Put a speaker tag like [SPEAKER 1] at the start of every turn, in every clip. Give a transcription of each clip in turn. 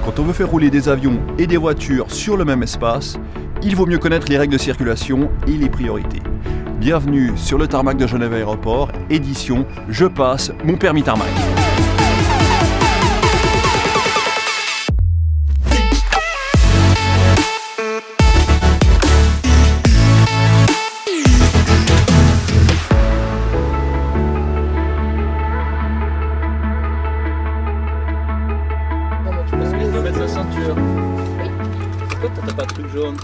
[SPEAKER 1] Quand on veut faire rouler des avions et des voitures sur le même espace, il vaut mieux connaître les règles de circulation et les priorités. Bienvenue sur le tarmac de Genève Aéroport, édition Je passe mon permis tarmac.
[SPEAKER 2] T'as pas de truc jaune.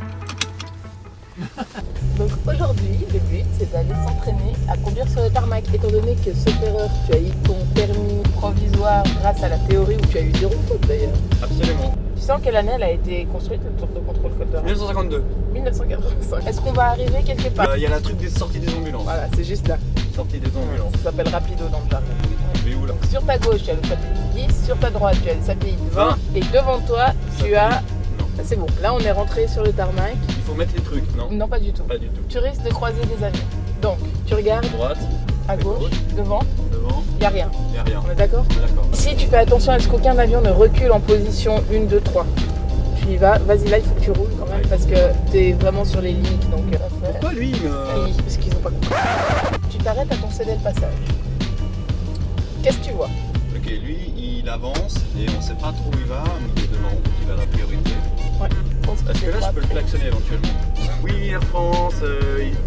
[SPEAKER 3] Donc aujourd'hui, le but c'est d'aller s'entraîner à conduire sur le tarmac. Étant donné que sauf erreur, tu as eu ton permis provisoire grâce à la théorie où tu as eu 0 faute d'ailleurs.
[SPEAKER 2] Absolument.
[SPEAKER 3] Tu sais en quelle année elle a été construite, le tour de contrôle côte
[SPEAKER 2] 1952.
[SPEAKER 3] 1985. Est-ce qu'on va arriver quelque part?
[SPEAKER 2] Il y a la truc des sorties des ambulances.
[SPEAKER 3] Voilà, c'est juste là.
[SPEAKER 2] Sortie des ambulances.
[SPEAKER 3] Ça s'appelle Rapido dans le jargon.
[SPEAKER 2] Je vais où là?
[SPEAKER 3] Donc sur ta gauche, tu as le satellite 10, sur ta droite, tu as le satellite 20, et devant toi, tu as... C'est bon, là on est rentré sur le tarmac.
[SPEAKER 2] Il faut mettre les trucs, non?
[SPEAKER 3] Non, pas du tout.
[SPEAKER 2] Pas du tout.
[SPEAKER 3] Tu risques de croiser des avions. Donc, tu regardes
[SPEAKER 2] À droite,
[SPEAKER 3] à gauche, devant,
[SPEAKER 2] devant,
[SPEAKER 3] il n'y a rien.
[SPEAKER 2] il n'y a rien.
[SPEAKER 3] On est d'accord?
[SPEAKER 2] D'accord.
[SPEAKER 3] Si tu fais attention à ce qu'aucun avion ne recule en position 1, 2, 3. Tu y vas, vas-y là, il faut que tu roules quand même parce que tu es vraiment sur les lignes. Donc,
[SPEAKER 2] Pourquoi lui
[SPEAKER 3] oui, parce qu'ils n'ont pas compris. Tu t'arrêtes à ton céder le passage. Qu'est-ce que tu vois?
[SPEAKER 2] Ok, lui il avance et on sait pas trop où il va, mais il est devant, il a la priorité.
[SPEAKER 3] Ouais.
[SPEAKER 2] Est-ce que là je peux le klaxonner éventuellement? Oui, Air France,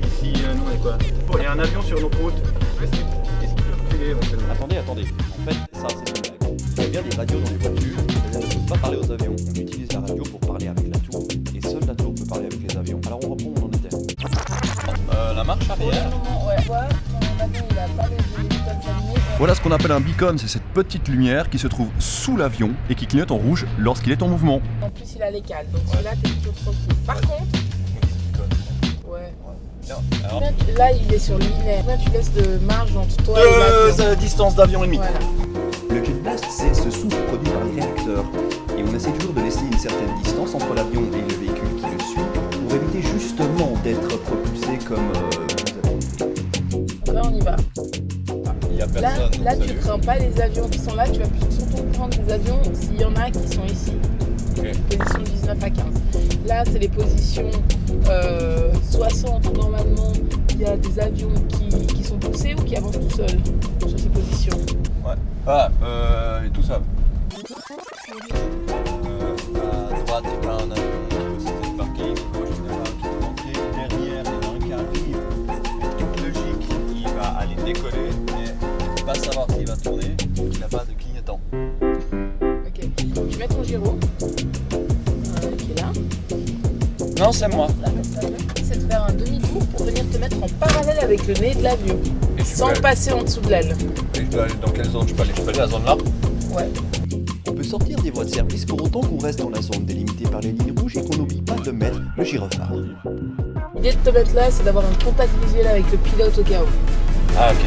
[SPEAKER 2] ici, nous on est quoi? Bon, il y a un avion sur notre route. Est-ce qu'il peut reculer éventuellement?
[SPEAKER 1] Attendez. En fait, ça c'est une blague. Il y a bien des radios dans les voitures, mais elles ne peuvent pas parler aux avions. On utilise la radio pour parler avec la tour, et seule la tour peut parler avec les avions. Alors on reprend où on en était.
[SPEAKER 2] La marche
[SPEAKER 3] Pour le
[SPEAKER 2] arrière.
[SPEAKER 3] moment, ouais. Toi, ton avion, il a pas les beacons allumés.
[SPEAKER 1] Voilà ce qu'on appelle un beacon, c'est cette petite lumière qui se trouve sous l'avion et qui clignote en rouge lorsqu'il est en mouvement.
[SPEAKER 3] En plus, il a les cales, donc celui-là, t'es plutôt tranquille. Par contre, ouais.
[SPEAKER 2] Alors,
[SPEAKER 3] Là, il est sur le linéaire. Combien tu laisses de marge entre toi et l'avion?
[SPEAKER 2] 2 distances d'avion et demi.
[SPEAKER 3] Voilà.
[SPEAKER 4] Le jet blast, c'est ce souffle produit par les réacteurs. Et on essaie toujours de laisser une certaine distance entre l'avion et le véhicule qui le suit pour éviter justement d'être propulsé comme
[SPEAKER 3] Là, on y va.
[SPEAKER 2] Il y a
[SPEAKER 3] Là,
[SPEAKER 2] personne.
[SPEAKER 3] là tu
[SPEAKER 2] salut.
[SPEAKER 3] crains pas les avions qui sont là. Tu vas surtout prendre des avions s'il y en a qui sont ici.
[SPEAKER 2] Ok.
[SPEAKER 3] Position 19 à 15. Là, c'est les positions 60 normalement. Il y a des avions qui sont poussés ou qui avancent tout seuls sur ces positions.
[SPEAKER 2] Ouais. Ah, tout ça. À droite, il y a un avion qui veut sauter le parking. Gauche, il y en a un qui veut rentrer. Derrière, il y en a un qui arrive. Toute logique, il va aller décoller, mais il va savoir s'il va tourner. Il n'a pas de clignotant.
[SPEAKER 3] Ok. Tu mets ton gyro. Qui est là.
[SPEAKER 2] Non, c'est moi.
[SPEAKER 3] C'est de faire un demi-tour pour venir te mettre en parallèle avec le nez de l'avion.
[SPEAKER 2] Et je
[SPEAKER 3] Sans
[SPEAKER 2] peux
[SPEAKER 3] passer en dessous de l'aile.
[SPEAKER 2] Et je dois aller dans quelle zone? Je peux aller à la zone là?
[SPEAKER 3] Ouais.
[SPEAKER 4] On peut sortir des voies de service pour autant qu'on reste dans la zone délimitée par les lignes rouges et qu'on n'oublie pas de mettre le gyrophare.
[SPEAKER 3] L'idée de te mettre là, c'est d'avoir un contact visuel avec le pilote au cas où.
[SPEAKER 2] Ah, ok.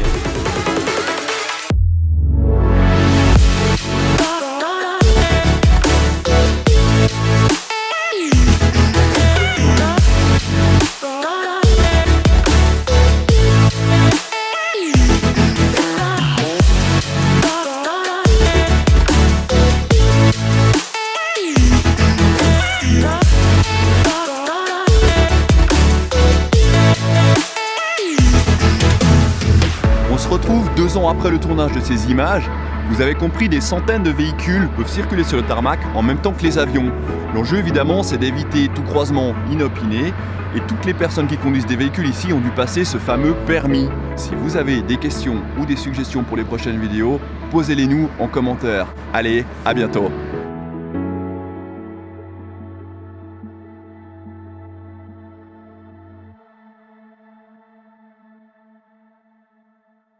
[SPEAKER 1] On se retrouve 2 ans après le tournage de ces images. Vous avez compris, des centaines de véhicules peuvent circuler sur le tarmac en même temps que les avions. L'enjeu évidemment, c'est d'éviter tout croisement inopiné. Et toutes les personnes qui conduisent des véhicules ici ont dû passer ce fameux permis. Si vous avez des questions ou des suggestions pour les prochaines vidéos, posez-les nous en commentaire. Allez, à bientôt.